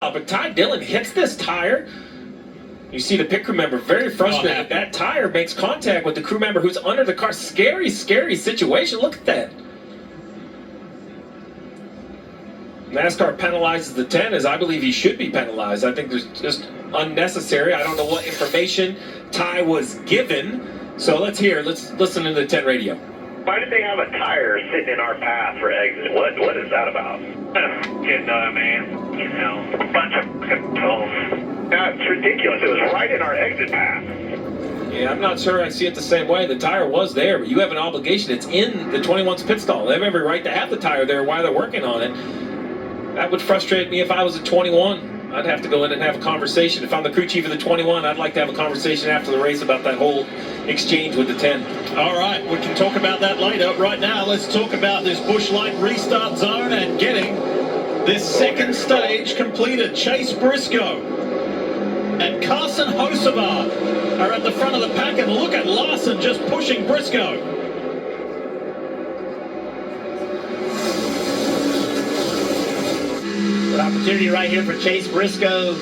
well, but Ty Dillon hits this tire. You see the pit crew member very frustrated. That tire makes contact with the crew member who's under the car. Scary, scary situation. Look at that. NASCAR penalizes the 10 as I believe he should be penalized. I think there's just unnecessary. I don't know what information Ty was given. So let's listen to the 10 radio. Why did they have a tire sitting in our path for exit? What is that about? Didn't know, man. You know, a bunch of controls. That's ridiculous. It was right in our exit path. Yeah, I'm not sure I see it the same way. The tire was there, but you have an obligation. It's in the 21's pit stall. They have every right to have the tire there while they're working on it. That would frustrate me if I was a 21. I'd have to go in and have a conversation. If I'm the crew chief of the 21, I'd like to have a conversation after the race about that whole exchange with the 10. All right, we can talk about that later. Right now, let's talk about this Busch Light restart zone and getting this second stage completed. Chase Briscoe and Carson Hocevar are at the front of the pack, and look at Larson just pushing Briscoe. Opportunity right here for Chase Briscoe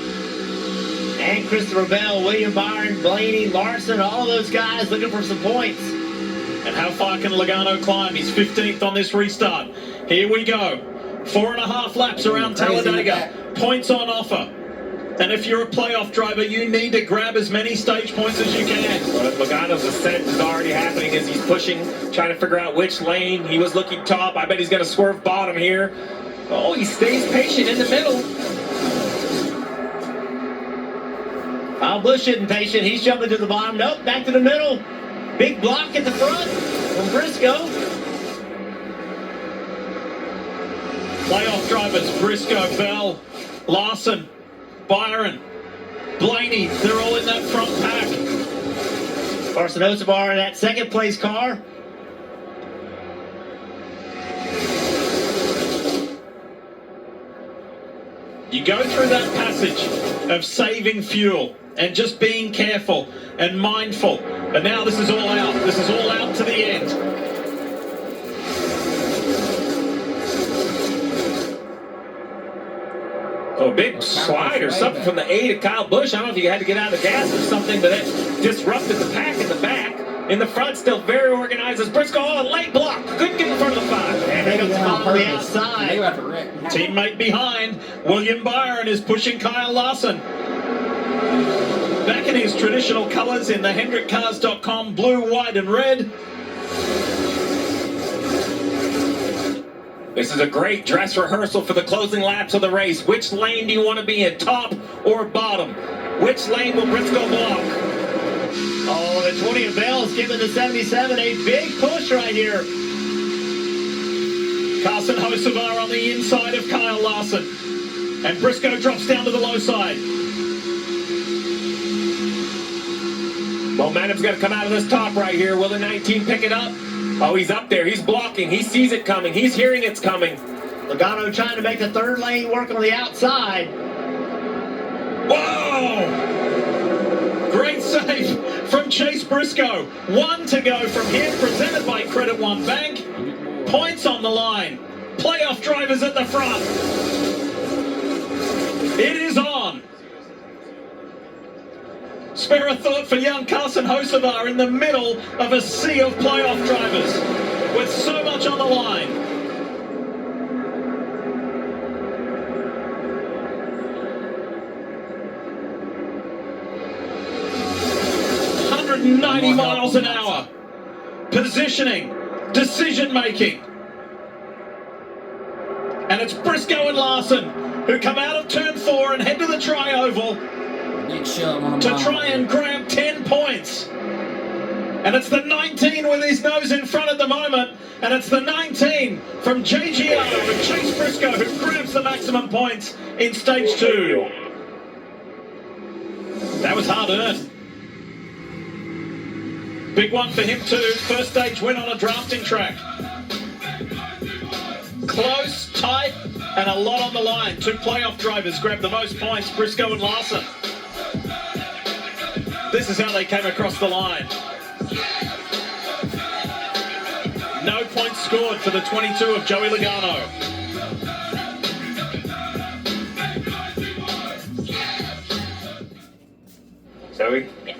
and Christopher Bell, William Byron, Blaney, Larson, all of those guys looking for some points. And how far can Logano climb? He's 15th on this restart. Here we go. 4.5 laps around Talladega. Points on offer. And if you're a playoff driver, you need to grab as many stage points as you can. But Logano's ascent is already happening as he's pushing, trying to figure out which lane. He was looking top. I bet he's going to swerve bottom here. Oh, he stays patient in the middle. Kyle Busch isn't patient. He's jumping to the bottom. Nope, back to the middle. Big block at the front from Briscoe. Playoff drivers, Briscoe, Bell, Larson, Byron, Blaney, they're all in that front pack. Carson Hocevar in that second place car. You go through that passage of saving fuel and just being careful and mindful. But now this is all out. This is all out to the end. Oh, big slide or something from the A to Kyle Busch. I don't know if you had to get out of the gas or something, but that disrupted the pack in the back. In the front, still very organized as Briscoe. Oh, a late block. Couldn't get in front of the 5. And they go on the outside. Teammate behind. William Byron is pushing Kyle Larson. Back in his traditional colors in the HendrickCars.com blue, white, and red. This is a great dress rehearsal for the closing laps of the race. Which lane do you want to be in, top or bottom? Which lane will Briscoe block? Oh, the 20 of Bell is giving the 77 a big push right here. Carson Hocevar on the inside of Kyle Larson. And Briscoe drops down to the low side. Momentum's got to come out of this top right here. Will the 19 pick it up? Oh, he's up there. He's blocking. He sees it coming. He's hearing it's coming. Logano trying to make the third lane work on the outside. Whoa! Great save from Chase Briscoe. 1 to go from him, presented by Credit One Bank. Points on the line. Playoff drivers at the front. It is on. Spare a thought for young Carson Hocevar in the middle of a sea of playoff drivers with so much on the line. .90 miles an hour. Positioning, decision making. And it's Briscoe and Larson who come out of turn 4 and head to the tri-oval to try and grab 10 points. And it's the 19 with his nose in front at the moment. And it's the 19 from JGR and Chase Briscoe who grabs the maximum points in stage 2. That was hard earned. Big one for him too. First stage win on a drafting track. Close, tight, and a lot on the line. 2 playoff drivers grab the most points, Briscoe and Larson. This is how they came across the line. No points scored for the 22 of Joey Logano. Zoe? Yes.